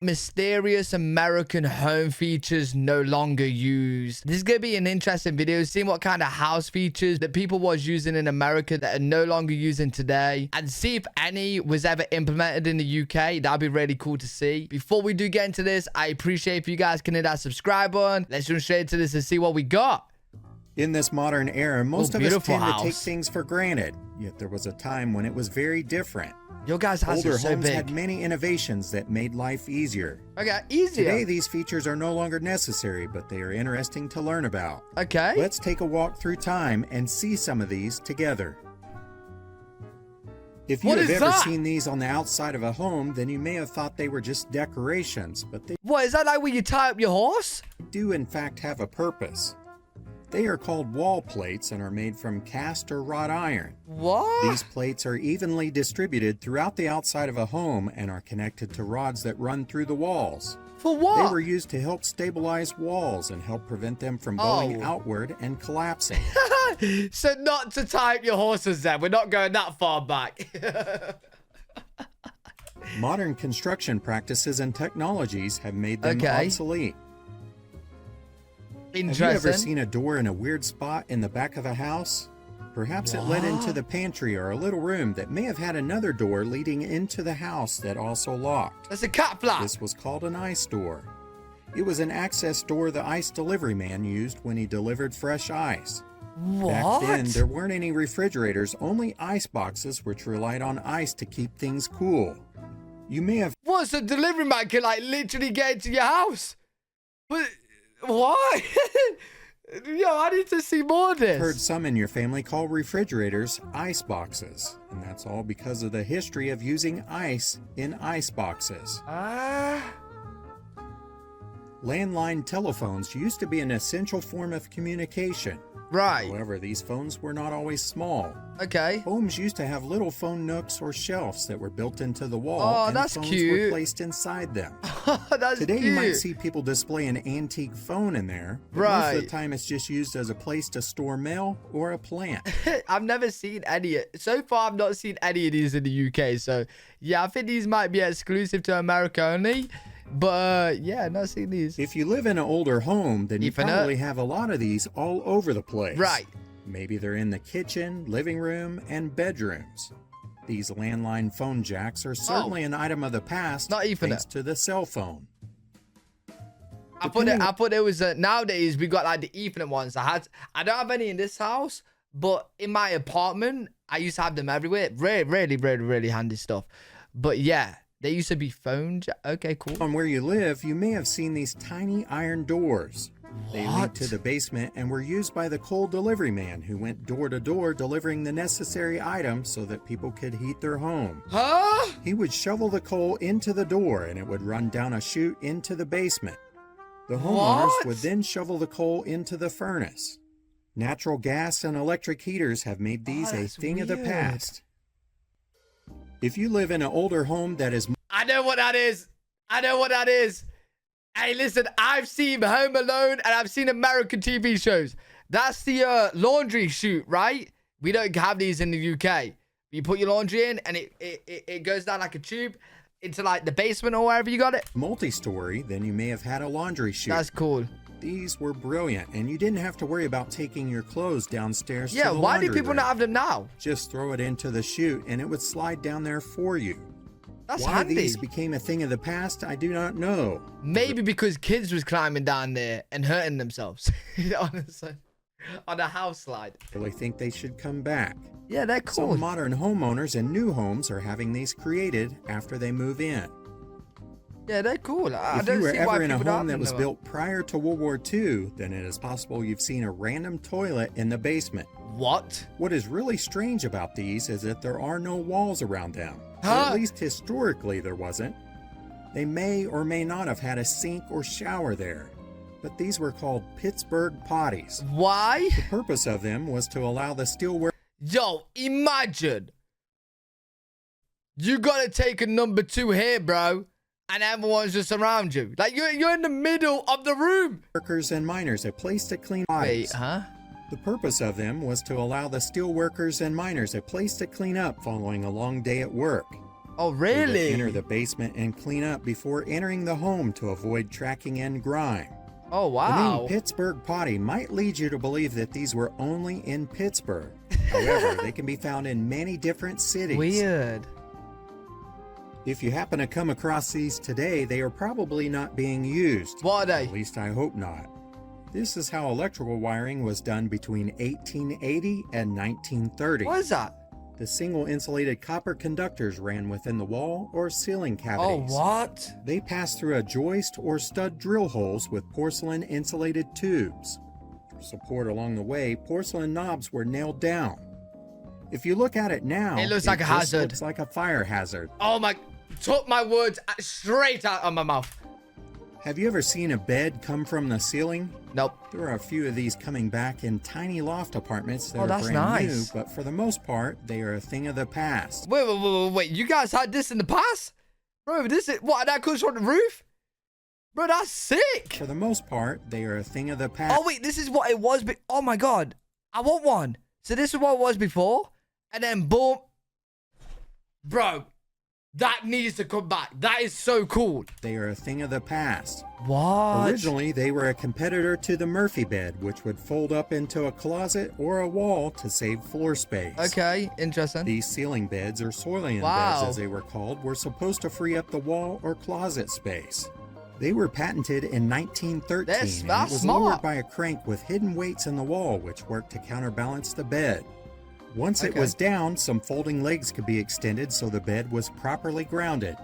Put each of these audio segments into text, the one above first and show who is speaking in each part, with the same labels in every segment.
Speaker 1: Mysterious American home features no longer used. This is gonna be an interesting video, seeing what kind of house features that people was using in America that are no longer using today, and see if any was ever implemented in the UK. That'd be really cool to see. Before we do get into this, I appreciate if you guys can hit that subscribe button. Let's jump straight into this and see what we got.
Speaker 2: In this modern era, most of us tend
Speaker 1: house.
Speaker 2: to take things for granted, yet there was a time when it was very different.
Speaker 1: Your guys' house
Speaker 2: Older
Speaker 1: is so
Speaker 2: homes
Speaker 1: big.
Speaker 2: had many innovations that made life easier.
Speaker 1: Okay, easier.
Speaker 2: Today, these features are no longer necessary, but they are interesting to learn about.
Speaker 1: Okay.
Speaker 2: Let's take a walk through time and see some of these together. If you have ever seen these on the outside of a home, then you may have thought they were just decorations, but they
Speaker 1: What, is that like where you tie up your horse?
Speaker 2: do in fact have a purpose. They are called wall plates and are made from cast or wrought iron.
Speaker 1: What?
Speaker 2: These plates are evenly distributed throughout the outside of a home and are connected to rods that run through the walls.
Speaker 1: For what?
Speaker 2: They were used to help stabilize walls and help prevent them from bowing outward and collapsing.
Speaker 1: So not to tie up your horses then. We're not going that far back.
Speaker 2: Modern construction practices and technologies have made them obsolete. Have you ever seen a door in a weird spot in the back of a house? Perhaps it led into the pantry or a little room that may have had another door leading into the house that also locked.
Speaker 1: That's a cat flap.
Speaker 2: This was called an ice door. It was an access door the ice delivery man used when he delivered fresh ice.
Speaker 1: What?
Speaker 2: Back then, there weren't any refrigerators, only ice boxes which relied on ice to keep things cool. You may have...
Speaker 1: What, so delivery man can like literally get into your house? What? Yo, I need to see more of this.
Speaker 2: Heard some in your family call refrigerators ice boxes, and that's all because of the history of using ice in ice boxes. Landline telephones used to be an essential form of communication.
Speaker 1: Right.
Speaker 2: However, these phones were not always small.
Speaker 1: Okay.
Speaker 2: Homes used to have little phone nooks or shelves that were built into the wall, and
Speaker 1: that's
Speaker 2: phones
Speaker 1: cute.
Speaker 2: were placed inside them.
Speaker 1: That's
Speaker 2: Today,
Speaker 1: cute.
Speaker 2: you might see people display an antique phone in there, but most of the time it's just used as a place to store mail or a plant.
Speaker 1: I've never seen any. So far, I've not seen any of these in the UK. So, yeah, I think these might be exclusive to America only. But, yeah, not seen these.
Speaker 2: If you live in an older home, then you probably have a lot of these all over the place.
Speaker 1: Right.
Speaker 2: Maybe they're in the kitchen, living room, and bedrooms. These landline phone jacks are certainly an item of the past, thanks to the cell phone.
Speaker 1: I thought it was nowadays we got like the Ethernet ones. I don't have any in this house, but in my apartment I used to have them everywhere. Really handy stuff. But yeah, they used to be phone okay, cool.
Speaker 2: On where you live, you may have seen these tiny iron doors. They lead to the basement and were used by the coal delivery man who went door to door delivering the necessary items so that people could heat their home.
Speaker 1: Huh?
Speaker 2: He would shovel the coal into the door and it would run down a chute into the basement. The homeowners would then shovel the coal into the furnace. Natural gas and electric heaters have made these a thing of the past. If you live in an older home that is...
Speaker 1: I know what that is. Hey, listen, I've seen Home Alone and I've seen American TV shows. That's the laundry chute, right? We don't have these in the UK. You put your laundry in and it goes down like a tube into like the basement or wherever you got it.
Speaker 2: Multi-story, then you may have had a laundry chute.
Speaker 1: That's cool.
Speaker 2: These were brilliant, and you didn't have to worry about taking your clothes downstairs to the laundry
Speaker 1: why do people
Speaker 2: room.
Speaker 1: not have them now?
Speaker 2: Just throw it into the chute and it would slide down there for you.
Speaker 1: That's
Speaker 2: Why
Speaker 1: handy.
Speaker 2: these became a thing of the past, I do not know.
Speaker 1: Maybe because kids was climbing down there and hurting themselves on a house slide.
Speaker 2: I really think they should come back.
Speaker 1: Yeah, they're cool.
Speaker 2: Some modern homeowners and new homes are having these created after they move in.
Speaker 1: Yeah, they're cool.
Speaker 2: If you were ever in a home that was built prior to World War II, then it is possible you've seen a random toilet in the basement.
Speaker 1: What?
Speaker 2: What is really strange about these is that there are no walls around them. Or
Speaker 1: Huh?
Speaker 2: at least historically there wasn't. They may or may not have had a sink or shower there. But these were called Pittsburgh potties.
Speaker 1: Why?
Speaker 2: The purpose of them was to allow the steelwork...
Speaker 1: Yo, imagine. You gotta take a number 2 here, bro. And everyone's just around you. Like, you're in the middle of the room.
Speaker 2: workers and miners a place to clean bodies.
Speaker 1: Wait, huh?
Speaker 2: The purpose of them was to allow the steel workers and miners a place to clean up following a long day at work.
Speaker 1: Oh,
Speaker 2: They would
Speaker 1: really?
Speaker 2: enter the basement and clean up before entering the home to avoid tracking in grime.
Speaker 1: Oh,
Speaker 2: The
Speaker 1: wow.
Speaker 2: name Pittsburgh potty might lead you to believe that these were only in Pittsburgh. However, they can be found in many different cities.
Speaker 1: Weird.
Speaker 2: If you happen to come across these today, they are probably not being used.
Speaker 1: What are they?
Speaker 2: At least I hope not. This is how electrical wiring was done between 1880 and 1930.
Speaker 1: What is that?
Speaker 2: The single insulated copper conductors ran within the wall or ceiling cavities.
Speaker 1: Oh, what?
Speaker 2: They passed through a joist or stud drill holes with porcelain insulated tubes. For support along the way, porcelain knobs were nailed down. If you look at it now,
Speaker 1: It looks like a
Speaker 2: just
Speaker 1: hazard.
Speaker 2: looks like a fire hazard.
Speaker 1: Oh, my. Took my words straight out of my mouth.
Speaker 2: Have you ever seen a bed come from the ceiling?
Speaker 1: Nope.
Speaker 2: There are a few of these coming back in tiny loft apartments that
Speaker 1: Oh,
Speaker 2: are
Speaker 1: that's
Speaker 2: brand
Speaker 1: nice.
Speaker 2: new, but for the most part, they are a thing of the past.
Speaker 1: Wait. You guys had this in the past? Bro, this is. What? That comes from the roof? Bro, that's sick.
Speaker 2: For the most part, they are a thing of the past.
Speaker 1: Oh, wait. This is what it was. Oh, my God. I want one. So this is what it was before. And then boom. Bro, that needs to come back. That is so cool.
Speaker 2: They are a thing of the past.
Speaker 1: What?
Speaker 2: Originally, they were a competitor to the Murphy bed, which would fold up into a closet or a wall to save floor space.
Speaker 1: Okay, interesting.
Speaker 2: These ceiling beds, or soilian
Speaker 1: Wow.
Speaker 2: beds as they were called, were supposed to free up the wall or closet space. They were patented in 1913,
Speaker 1: That's
Speaker 2: and it was
Speaker 1: smart.
Speaker 2: lowered by a crank with hidden weights in the wall, which worked to counterbalance the bed. Once it
Speaker 1: Okay.
Speaker 2: was down, some folding legs could be extended so the bed was properly grounded.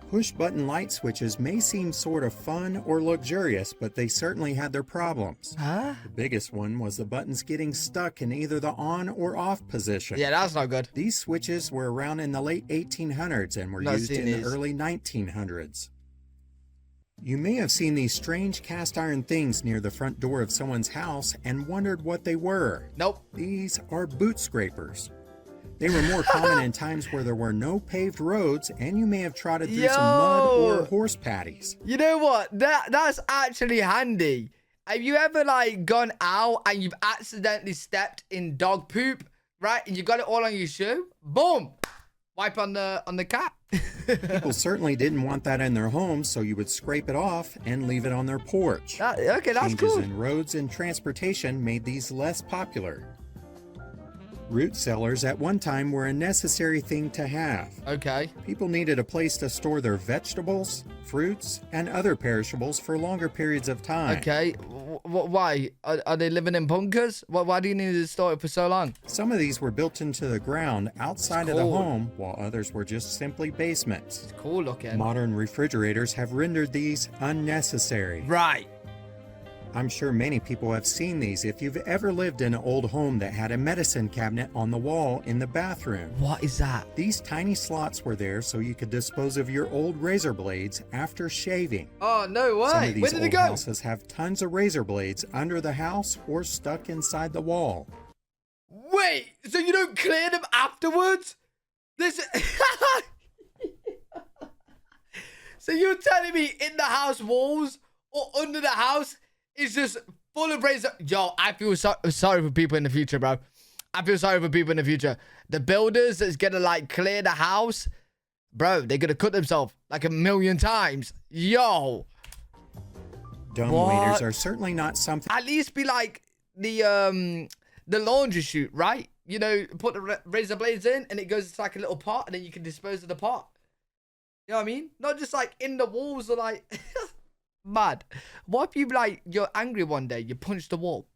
Speaker 2: Push-button light switches may seem sort of fun or luxurious, but they certainly had their problems.
Speaker 1: Huh?
Speaker 2: The biggest one was the buttons getting stuck in either the on or off position.
Speaker 1: Yeah, that's not good.
Speaker 2: These switches were around in the late 1800s and were
Speaker 1: Not
Speaker 2: used
Speaker 1: seen
Speaker 2: in
Speaker 1: these.
Speaker 2: the early 1900s. You may have seen these strange cast iron things near the front door of someone's house and wondered what they were.
Speaker 1: Nope.
Speaker 2: These are boot scrapers. They were more common in times where there were no paved roads and you may have trotted through some mud
Speaker 1: Yo!
Speaker 2: or horse patties.
Speaker 1: You know what? That's actually handy. Have you ever like gone out and you've accidentally stepped in dog poop, right? And you got it all on your shoe? Boom! Wipe on the cat.
Speaker 2: People certainly didn't want that in their homes, so you would scrape it off and leave it on their porch.
Speaker 1: Okay, that's
Speaker 2: Changes
Speaker 1: cool.
Speaker 2: in roads and transportation made these less popular. Root cellars at one time were a necessary thing to have.
Speaker 1: Okay.
Speaker 2: People needed a place to store their vegetables, fruits, and other perishables for longer periods of time.
Speaker 1: Okay. Why? Are they living in bunkers? Why do you need to store it for so long?
Speaker 2: Some of these were built into the ground outside of the
Speaker 1: Cool.
Speaker 2: home, while others were just simply basements.
Speaker 1: It's cool looking.
Speaker 2: Modern refrigerators have rendered these unnecessary.
Speaker 1: Right.
Speaker 2: I'm sure many people have seen these if you've ever lived in an old home that had a medicine cabinet on the wall in the bathroom.
Speaker 1: What is that?
Speaker 2: These tiny slots were there so you could dispose of your old razor blades after shaving.
Speaker 1: Oh, no way.
Speaker 2: Some of
Speaker 1: Where
Speaker 2: these
Speaker 1: did it
Speaker 2: old
Speaker 1: go?
Speaker 2: houses have tons of razor blades under the house or stuck inside the wall.
Speaker 1: Wait, so you don't clear them afterwards? This. So you're telling me in the house walls or under the house is just full of razor? Yo, I feel sorry for people in the future, bro. I feel sorry for people in the future. The builders that's gonna like clear the house, bro, they're gonna cut themselves like 1,000,000 times. Yo,
Speaker 2: Dumb
Speaker 1: What?
Speaker 2: waiters are certainly not something
Speaker 1: at least be like the laundry chute, right? You know, put the razor blades in and it goes into like a little pot and then you can dispose of the pot. You know what I mean? Not just like in the walls or like mad. What if you like you're angry one day, you punch the wall,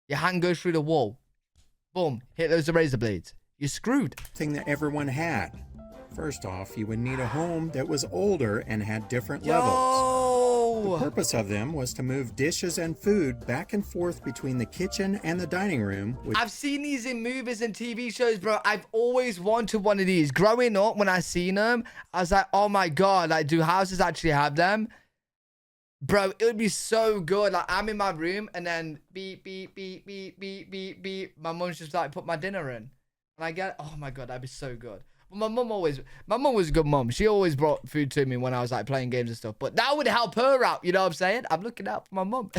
Speaker 1: your hand goes through the wall, boom, hit those razor blades. You're screwed.
Speaker 2: that everyone had. First off, you would need a home that was older and had different levels. The
Speaker 1: Yo!
Speaker 2: purpose of them was to move dishes and food back and forth between the kitchen and the dining room, which
Speaker 1: I've seen these in movies and TV shows, bro. I've always wanted one of these. Growing up, when I seen them, I was like, oh my God, like, do houses actually have them? Bro, it would be so good. Like, I'm in my room and then beep, beep, beep, beep, beep, beep, beep. My mum's just like, put my dinner in. And I get, oh my God, that'd be so good. But my mum was a good mum. She always brought food to me when I was like playing games and stuff. But that would help her out. You know what I'm saying? I'm looking out for my mum.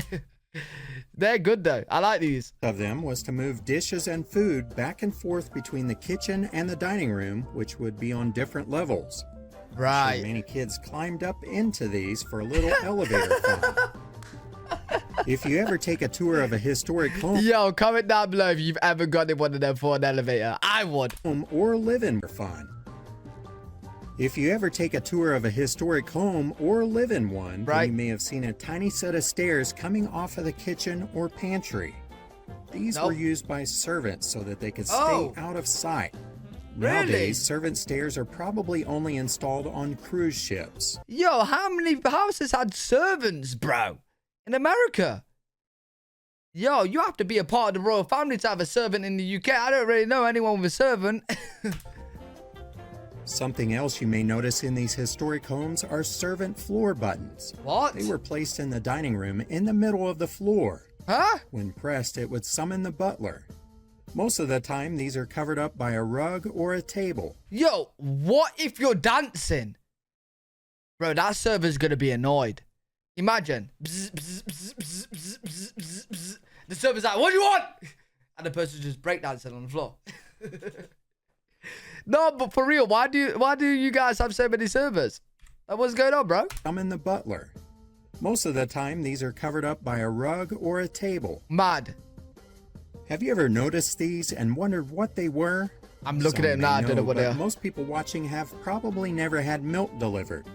Speaker 1: They're good though. I like these.
Speaker 2: Of them was to move dishes and food back and forth between the kitchen and the dining room, which would be on different levels.
Speaker 1: Right.
Speaker 2: Sure, many kids climbed up into these for a little elevator fun. If you ever take a tour of a historic home,
Speaker 1: Yo, comment down below if you've ever gone in one of them for an elevator. I would.
Speaker 2: or live in for fun. If you ever take a tour of a historic home or live in one, then you may have seen a tiny set of stairs coming off of the kitchen or pantry. These were used by servants so that they could stay out of sight. Nowadays, servant stairs are probably only installed on cruise ships.
Speaker 1: Yo, how many houses had servants, bro? In America? Yo, you have to be a part of the royal family to have a servant in the UK. I don't really know anyone with a servant.
Speaker 2: Something else you may notice in these historic homes are servant floor buttons.
Speaker 1: What?
Speaker 2: They were placed in the dining room in the middle of the floor.
Speaker 1: Huh?
Speaker 2: When pressed, it would summon the butler. Most of the time, these are covered up by a rug or a table.
Speaker 1: Yo, what if you're dancing? Bro, that server's gonna be annoyed. Imagine. Bzz, bzz, bzz, bzz, bzz, bzz, bzz, bzz. The server's like, what do you want? And the person's just breakdancing on the floor. No, but for real, why do you guys have so many servers? What's going on, bro?
Speaker 2: Summon the butler. Most of the time, these are covered up by a rug or a table.
Speaker 1: Mad.
Speaker 2: Have you ever noticed these and wondered what they were?
Speaker 1: I'm looking at them now. I don't know what they are.
Speaker 2: Most people watching have probably never had milk delivered.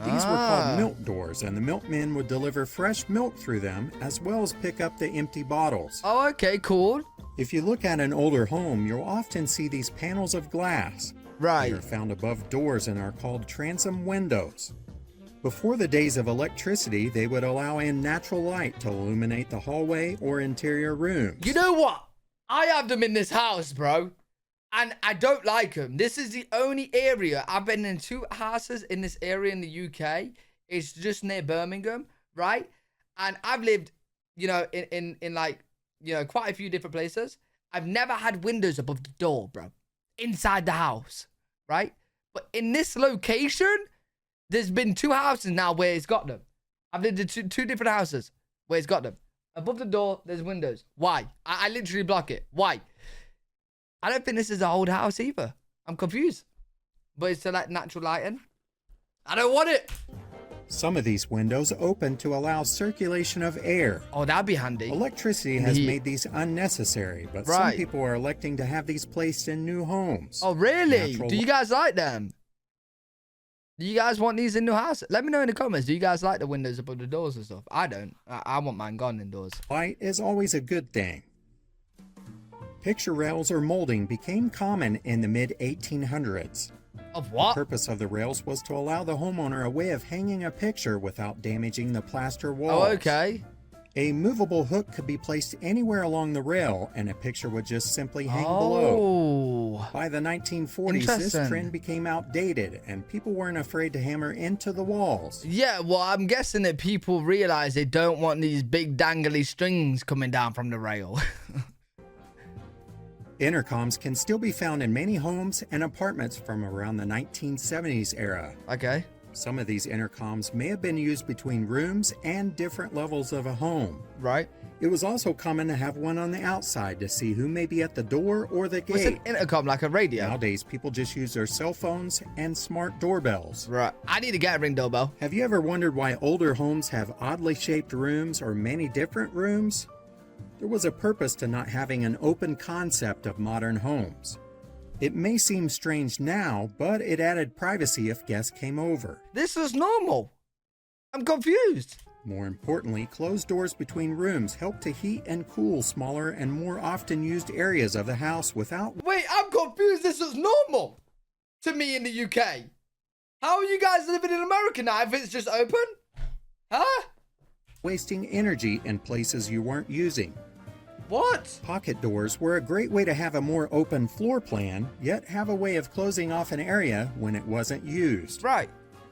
Speaker 2: These were called milk doors, and the milkmen would deliver fresh milk through them, as well as pick up the empty bottles.
Speaker 1: Oh, okay, cool.
Speaker 2: If you look at an older home, you'll often see these panels of glass.
Speaker 1: Right.
Speaker 2: They are found above doors and are called transom windows. Before the days of electricity, they would allow in natural light to illuminate the hallway or interior rooms.
Speaker 1: You know what? I have them in this house, bro. And I don't like them. This is the only area. I've been in 2 houses in this area in the UK. It's just near Birmingham, right? And I've lived, you know, in like, you know, quite a few different places. I've never had windows above the door, bro. Inside the house, right? But in this location, there's been 2 houses now where it's got them. I've lived in two different houses where it's got them. Above the door, there's windows. Why? I literally block it. Why? I don't think this is an old house either. I'm confused. But it's like natural lighting. I don't want it.
Speaker 2: Some of these windows open to allow circulation of air.
Speaker 1: Oh, that'd be handy.
Speaker 2: Electricity has made these unnecessary, but some people are electing to have these placed in new homes.
Speaker 1: Oh, really? Do you guys like them? Do you guys want these in new houses? Let me know in the comments. Do you guys like the windows above the doors and stuff? I don't. I want mine gone indoors.
Speaker 2: Light is always a good thing. Picture rails or molding became common in the mid-1800s.
Speaker 1: Of what?
Speaker 2: The purpose of the rails was to allow the homeowner a way of hanging a picture without damaging the plaster walls.
Speaker 1: Oh, okay.
Speaker 2: A movable hook could be placed anywhere along the rail, and a picture would just simply hang below. By the 1940s, this trend became outdated, and people weren't afraid to hammer into the walls.
Speaker 1: Yeah, well, I'm guessing that people realize they don't want these big dangly strings coming down from the rail.
Speaker 2: Intercoms can still be found in many homes and apartments from around the 1970s era.
Speaker 1: Okay.
Speaker 2: Some of these intercoms may have been used between rooms and different levels of a home.
Speaker 1: Right.
Speaker 2: It was also common to have one on the outside to see who may be at the door or the gate.
Speaker 1: What's an intercom, like a radio?
Speaker 2: Nowadays, people just use their cell phones and smart doorbells.
Speaker 1: Right. I need to get a Ring doorbell.
Speaker 2: Have you ever wondered why older homes have oddly shaped rooms or many different rooms? There was a purpose to not having an open concept of modern homes. It may seem strange now, but it added privacy if guests came over.
Speaker 1: This is normal. I'm confused.
Speaker 2: More importantly, closed doors between rooms help to heat and cool smaller and more often used areas of the house without...
Speaker 1: Wait, I'm confused. This is normal to me in the UK. How are you guys living in America now if it's just open? Huh?
Speaker 2: Wasting energy in places you weren't using.
Speaker 1: What?
Speaker 2: Pocket doors were a great way to have a more open floor plan, yet have a way of closing off an area when it wasn't used.
Speaker 1: Right.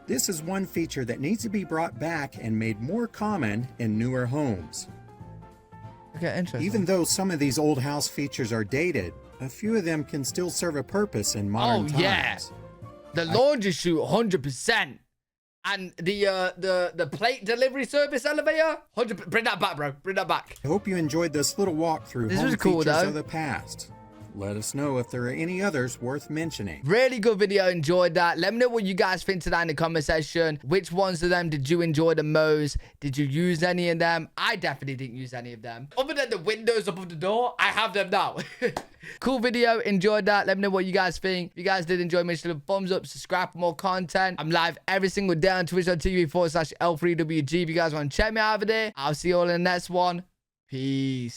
Speaker 2: This is one feature that needs to be brought back and made more common in newer homes.
Speaker 1: Okay, interesting.
Speaker 2: Even though some of these old house features are dated, a few of them can still serve a purpose in modern times.
Speaker 1: Yeah. The laundry chute, 100%. And the plate delivery service elevator, 100. Bring that back, bro. Bring that back.
Speaker 2: I hope you enjoyed this little walk through
Speaker 1: This
Speaker 2: home
Speaker 1: was cool,
Speaker 2: features
Speaker 1: though.
Speaker 2: of the past. Let us know if there are any others worth mentioning.
Speaker 1: Really good video. Enjoyed that. Let me know what you guys think today in the comment section. Which ones of them did you enjoy the most? Did you use any of them? I definitely didn't use any of them. Other than the windows above the door, I have them now. Cool video. Enjoyed that. Let me know what you guys think. If you guys did enjoy, make sure to thumbs up, subscribe for more content. I'm live every single day on twitch.tv/L3WG. If you guys want to check me out over there, I'll see you all in the next one. Peace.